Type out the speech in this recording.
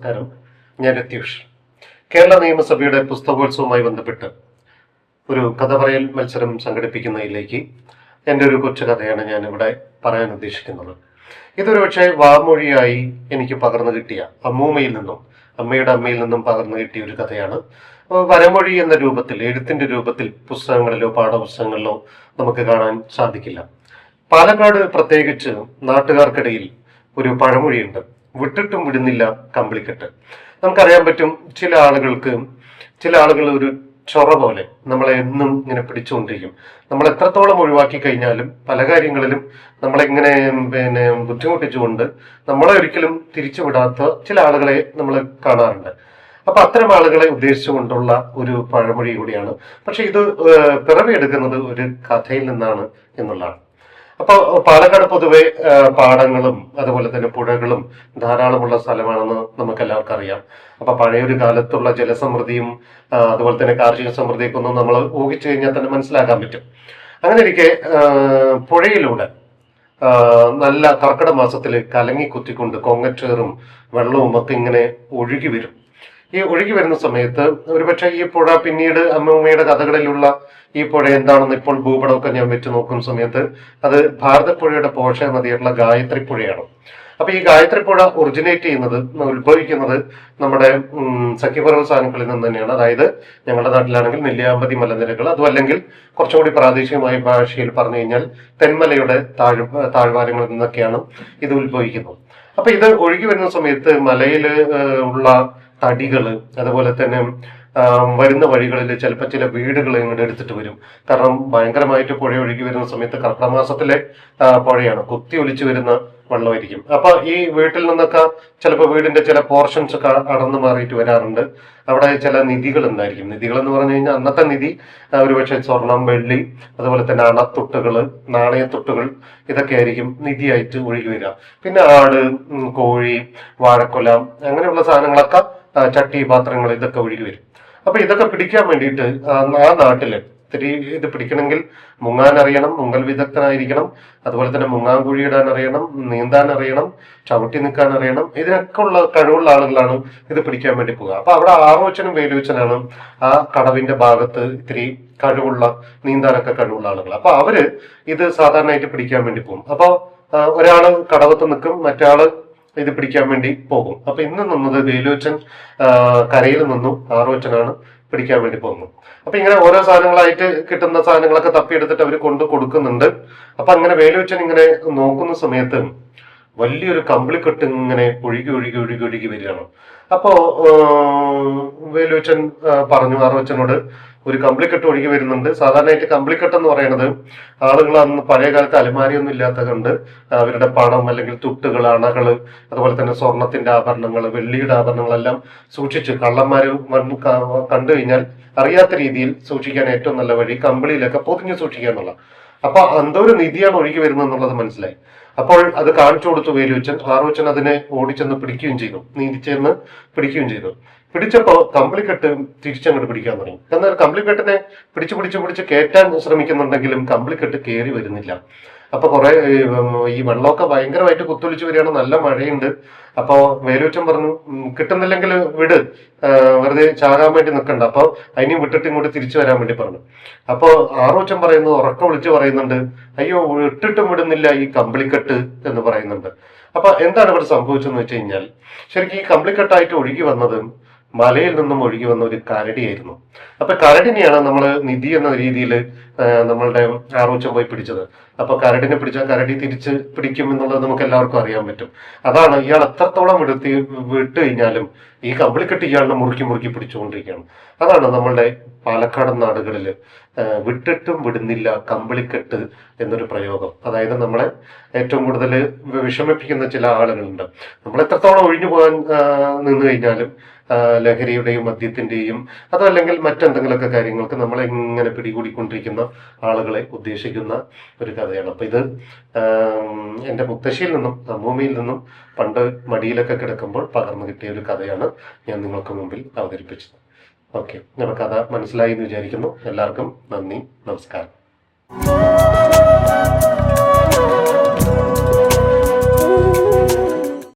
നമസ്കാരം. ഞാൻ രതീഷ്. കേരള നിയമസഭയുടെ പുസ്തകോത്സവവുമായി ബന്ധപ്പെട്ട് ഒരു കഥ പറയൽ മത്സരം സംഘടിപ്പിക്കുന്നതിലേക്ക് എൻ്റെ ഒരു കൊച്ചു കഥയാണ് ഞാൻ ഇവിടെ പറയാൻ ഉദ്ദേശിക്കുന്നത്. ഇതൊരു പക്ഷേ വാമൊഴിയായി എനിക്ക് പകർന്നു കിട്ടിയ അമ്മയുടെ അമ്മയിൽ നിന്നും പകർന്നു കിട്ടിയ ഒരു കഥയാണ്. വരമൊഴി എന്ന രൂപത്തിൽ, എഴുത്തിന്റെ രൂപത്തിൽ പുസ്തകങ്ങളിലോ പാഠപുസ്തകങ്ങളിലോ നമുക്ക് കാണാൻ സാധിക്കില്ല. പാലക്കാട് പ്രത്യേകിച്ച് നാട്ടുകാർക്കിടയിൽ ഒരു പഴമൊഴിയുണ്ട്, വിട്ടിട്ടും വിടുന്നില്ല കമ്പിളിക്കെട്ട്. നമുക്കറിയാൻ പറ്റും, ചില ആളുകൾ ഒരു ചൊറ പോലെ നമ്മളെ എന്നും ഇങ്ങനെ പിടിച്ചുകൊണ്ടിരിക്കും. നമ്മൾ എത്രത്തോളം ഒഴിവാക്കി കഴിഞ്ഞാലും പല കാര്യങ്ങളിലും നമ്മളെങ്ങനെ ബുദ്ധിമുട്ടിച്ചുകൊണ്ട് നമ്മളെ ഒരിക്കലും തിരിച്ചുവിടാത്ത ചില ആളുകളെ നമ്മൾ കാണാറുണ്ട്. അപ്പൊ അത്തരം ആളുകളെ ഉദ്ദേശിച്ചുകൊണ്ടുള്ള ഒരു പഴമൊഴി കൂടിയാണ്. പക്ഷെ ഇത് പിറവിയെടുക്കുന്നത് ഒരു കഥയിൽ നിന്നാണ് എന്നുള്ളതാണ്. അപ്പോൾ പാലക്കാട് പൊതുവെ പാടങ്ങളും അതുപോലെ തന്നെ പുഴകളും ധാരാളമുള്ള സ്ഥലമാണെന്ന് നമുക്ക് എല്ലാവർക്കും അറിയാം. അപ്പൊ പഴയൊരു കാലത്തുള്ള ജലസമൃദ്ധിയും അതുപോലെ തന്നെ കാർഷിക സമൃദ്ധിയൊക്കെ ഒന്നും നമ്മൾ ഊഹിച്ചു കഴിഞ്ഞാൽ തന്നെ മനസ്സിലാക്കാൻ പറ്റും. അങ്ങനെ ഇരിക്കെ പുഴയിലൂടെ നല്ല കർക്കിടക മാസത്തിൽ കലങ്ങി കുത്തിക്കൊണ്ട് കൊങ്ങച്ചേറും വെള്ളവും ഒക്കെ ഇങ്ങനെ ഒഴുകി വരും. ഈ ഒഴുകി വരുന്ന സമയത്ത് ഒരുപക്ഷെ ഈ പുഴ പിന്നീട് അമ്മൂമ്മയുടെ കഥകളിലുള്ള ഈ പുഴ എന്താണെന്ന് ഇപ്പോൾ ഭൂപടമൊക്കെ ഞാൻ വെച്ച് നോക്കുന്ന സമയത്ത് അത് ഭാരതപ്പുഴയുടെ പോഷക നദിയായിട്ടുള്ള ഗായത്രി പുഴയാണ്. അപ്പൊ ഈ ഗായത്രി പുഴ ഉത്ഭവിക്കുന്നത് നമ്മുടെ സഖ്യപർവ്വത സാധനങ്ങളിൽ നിന്ന് തന്നെയാണ്. അതായത് ഞങ്ങളുടെ നാട്ടിലാണെങ്കിൽ നെല്ലിയാമ്പതി മലനിരകൾ, അതും അല്ലെങ്കിൽ കുറച്ചും കൂടി പ്രാദേശികമായ ഭാഷയിൽ പറഞ്ഞു കഴിഞ്ഞാൽ തെന്മലയുടെ താഴ്വാരങ്ങളിൽ നിന്നൊക്കെയാണ് ഇത് ഉത്ഭവിക്കുന്നത്. അപ്പൊ ഇത് ഒഴുകി വരുന്ന സമയത്ത് മലയിൽ ഉള്ള തടികള്, അതുപോലെ തന്നെ വരുന്ന വഴികളിൽ ചിലപ്പോൾ ചില വീടുകൾ ഇങ്ങോട്ട് എടുത്തിട്ട് വരും. കാരണം ഭയങ്കരമായിട്ട് പുഴ ഒഴുകി വരുന്ന സമയത്ത് കർക്കിടക മാസത്തിലെ പുഴയാണ്, കുത്തി ഒലിച്ചു വരുന്ന വെള്ളമായിരിക്കും. അപ്പൊ ഈ വീട്ടിൽ നിന്നൊക്കെ ചിലപ്പോൾ വീടിന്റെ ചില പോർഷൻസ് ഒക്കെ അടർന്നു മാറിയിട്ട് വരാറുണ്ട്. അവിടെ ചില നിധികൾ ഉണ്ടായിരിക്കും. നിധികൾ എന്ന് പറഞ്ഞു കഴിഞ്ഞാൽ അന്നത്തെ നിധി ഒരുപക്ഷെ സ്വർണം, വെള്ളി, അതുപോലെ തന്നെ അണത്തൊട്ടുകള്, നാണയത്തൊട്ടുകൾ, ഇതൊക്കെ ആയിരിക്കും നിധിയായിട്ട് ഒഴുകി വരിക. പിന്നെ ആട്, കോഴി, വാഴക്കൊല, അങ്ങനെയുള്ള സാധനങ്ങളൊക്കെ ചട്ടി, പാത്രങ്ങൾ, ഇതൊക്കെ ഒഴുകി വരും. അപ്പൊ ഇതൊക്കെ പിടിക്കാൻ വേണ്ടിയിട്ട് ആ നാട്ടില് ഇത് പിടിക്കണമെങ്കിൽ മുങ്ങാൻ അറിയണം, മുങ്ങൽ വിദഗ്ധനായിരിക്കണം, അതുപോലെ തന്നെ മുങ്ങാൻ കുഴിയിടാൻ അറിയണം, നീന്താൻ അറിയണം, ചവിട്ടി നിൽക്കാൻ അറിയണം. ഇതിനൊക്കെ ഉള്ള കഴിവുള്ള ആളുകളാണ് ഇത് പിടിക്കാൻ വേണ്ടി പോകുക. അപ്പൊ അവിടെ ആറോച്ചനും വേലുവച്ചനാണ് ആ കടവിന്റെ ഭാഗത്ത് ഇത്തിരി കഴിവുള്ള, നീന്താനൊക്കെ കഴിവുള്ള ആളുകൾ. അപ്പൊ അവര് ഇത് സാധാരണയായിട്ട് പിടിക്കാൻ വേണ്ടി പോകും. അപ്പൊ ഒരാള് കടവത്ത് നിൽക്കും, മറ്റാള് ഇത് പിടിക്കാൻ വേണ്ടി പോകും. അപ്പൊ ഇന്ന് നിന്നത് വേലുവച്ചൻ കരയിൽ നിന്നും ആറോച്ചനാണ് പിടിക്കാൻ വേണ്ടി പോകുന്നത്. അപ്പൊ ഇങ്ങനെ ഓരോ സാധനങ്ങളായിട്ട് കിട്ടുന്ന സാധനങ്ങളൊക്കെ തപ്പിയെടുത്തിട്ട് അവർ കൊടുക്കുന്നുണ്ട്. അപ്പൊ അങ്ങനെ വേലുവച്ചൻ ഇങ്ങനെ നോക്കുന്ന സമയത്ത് വലിയൊരു കമ്പിളിക്കെട്ട് ഇങ്ങനെ ഒഴുകി വരികയാണ്. അപ്പോ വേലുവച്ചൻ പറഞ്ഞു ആറോച്ചനോട്, ഒരു കമ്പിളിക്കെട്ട് ഒഴുകി വരുന്നുണ്ട്. സാധാരണയായിട്ട് കമ്പിളിക്കെട്ട് എന്ന് പറയുന്നത് ആളുകൾ അന്ന് പഴയ കാലത്ത് അലമാരിയൊന്നും ഇല്ലാത്ത കണ്ട് അവരുടെ പണം അല്ലെങ്കിൽ തുട്ടുകൾ, അണകള്, അതുപോലെ തന്നെ സ്വർണത്തിന്റെ ആഭരണങ്ങൾ, വെള്ളിയുടെ ആഭരണങ്ങളെല്ലാം സൂക്ഷിച്ച് കള്ളന്മാര് കണ്ടു കഴിഞ്ഞാൽ അറിയാത്ത രീതിയിൽ സൂക്ഷിക്കാൻ ഏറ്റവും നല്ല വഴി കമ്പിളിയിലൊക്കെ പൊതിഞ്ഞു സൂക്ഷിക്കുക എന്നുള്ള. അപ്പൊ എന്തോ ഒരു നിധിയാണ് ഒഴുകി വരുന്നത് എന്നുള്ളത് മനസ്സിലായി. അപ്പോൾ അത് കാണിച്ചു കൊടുത്തു വേലുവച്ചൻ. ആറോച്ചൻ അതിനെ ഓടിച്ചെന്ന് പിടിക്കുകയും ചെയ്തു, നീതിച്ചെന്ന് പിടിക്കുകയും ചെയ്തു. പിടിച്ചപ്പോ കമ്പിളിക്കെട്ട് തിരിച്ചങ്ങോട്ട് പിടിക്കാൻ തുടങ്ങി. എന്നാൽ കമ്പിളിക്കെട്ടിനെ പിടിച്ച് കയറ്റാൻ ശ്രമിക്കുന്നുണ്ടെങ്കിലും കമ്പിളിക്കെട്ട് കയറി വരുന്നില്ല. അപ്പൊ കുറെ ഈ വെള്ളമൊക്കെ ഭയങ്കരമായിട്ട് കുത്തൊലിച്ചു വരികയാണ്, നല്ല മഴയുണ്ട്. അപ്പോ വേലുവച്ചൻ പറഞ്ഞു, കിട്ടുന്നില്ലെങ്കിൽ വിട്, വെറുതെ ചാകാൻ വേണ്ടി നിൽക്കണ്ട, അപ്പൊ അതിനെയും വിട്ടിട്ട് ഇങ്ങോട്ട് തിരിച്ചു വരാൻ വേണ്ടി പറഞ്ഞു. അപ്പോ ആറോച്ചൻ പറയുന്നത്, ഉറക്കം വിളിച്ച് പറയുന്നുണ്ട്, അയ്യോ ഇട്ടിട്ടും വിടുന്നില്ല ഈ കമ്പിളിക്കെട്ട് എന്ന് പറയുന്നുണ്ട്. അപ്പൊ എന്താണ് ഇവിടെ സംഭവിച്ചതെന്ന് വെച്ച് കഴിഞ്ഞാൽ, ശരിക്കും ഈ കമ്പിളിക്കെട്ടായിട്ട് ഒഴുകി വന്നത് മലയിൽ നിന്നും ഒഴുകി വന്ന ഒരു കരടിയായിരുന്നു. അപ്പൊ കരടിനെയാണ് നമ്മൾ നിധി എന്ന രീതിയിൽ നമ്മളുടെ ആറോച്ചൻ പോയി പിടിച്ചത്. അപ്പൊ കരടിനെ പിടിച്ചാൽ കരടി തിരിച്ച് പിടിക്കും എന്നുള്ളത് നമുക്ക് എല്ലാവർക്കും അറിയാൻ പറ്റും. അതാണ്, ഇയാൾ എത്രത്തോളം വിട്ട് കഴിഞ്ഞാലും ഈ കമ്പിളിക്കെട്ട് ഇയാളിനെ മുറുക്കി പിടിച്ചുകൊണ്ടിരിക്കുകയാണ്. അതാണ് നമ്മളുടെ പാലക്കാട് നാടുകളിൽ വിട്ടിട്ടും വിടുന്നില്ല കമ്പിളിക്കെട്ട് എന്നൊരു പ്രയോഗം. അതായത് നമ്മളെ ഏറ്റവും കൂടുതൽ വിഷമിപ്പിക്കുന്ന ചില ആളുകളുണ്ട്. നമ്മൾ എത്രത്തോളം ഒഴിഞ്ഞു പോകാൻ നിന്ന് കഴിഞ്ഞാലും ലഹരിയുടെയും മദ്യത്തിന്റെയും അതല്ലെങ്കിൽ മറ്റെന്തെങ്കിലുമൊക്കെ കാര്യങ്ങൾക്ക് നമ്മളെ ഇങ്ങനെ പിടികൂടിക്കൊണ്ടിരിക്കുന്ന ആളുകളെ ഉദ്ദേശിക്കുന്ന ഒരു കഥയാണ്. അപ്പൊ ഇത് എൻ്റെ മുത്തശ്ശിയിൽ നിന്നും അമ്മൂമ്മയിൽ നിന്നും പണ്ട് മടിയിലൊക്കെ കിടക്കുമ്പോൾ പകർന്നു കിട്ടിയ ഒരു കഥയാണ് ഞാൻ നിങ്ങൾക്ക് മുമ്പിൽ അവതരിപ്പിച്ചത്. ഓക്കെ, നമ്മുടെ കഥ മനസ്സിലായി എന്ന് വിചാരിക്കുന്നു. എല്ലാവർക്കും നന്ദി, നമസ്കാരം.